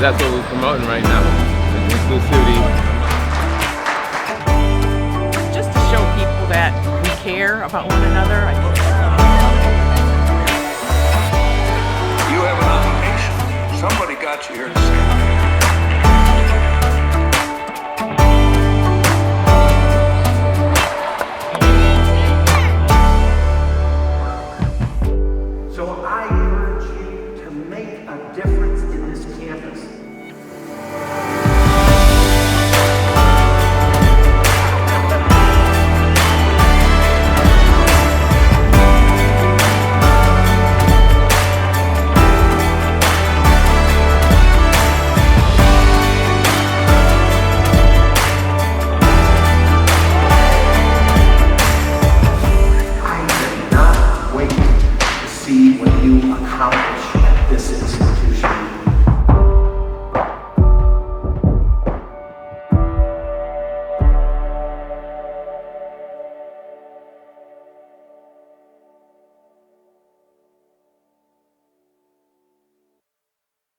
That's what we're promoting right now. Inclusivity. Just to show people that we care about one another. You have an obligation. Somebody got you here to say it. So I urge you to make a difference.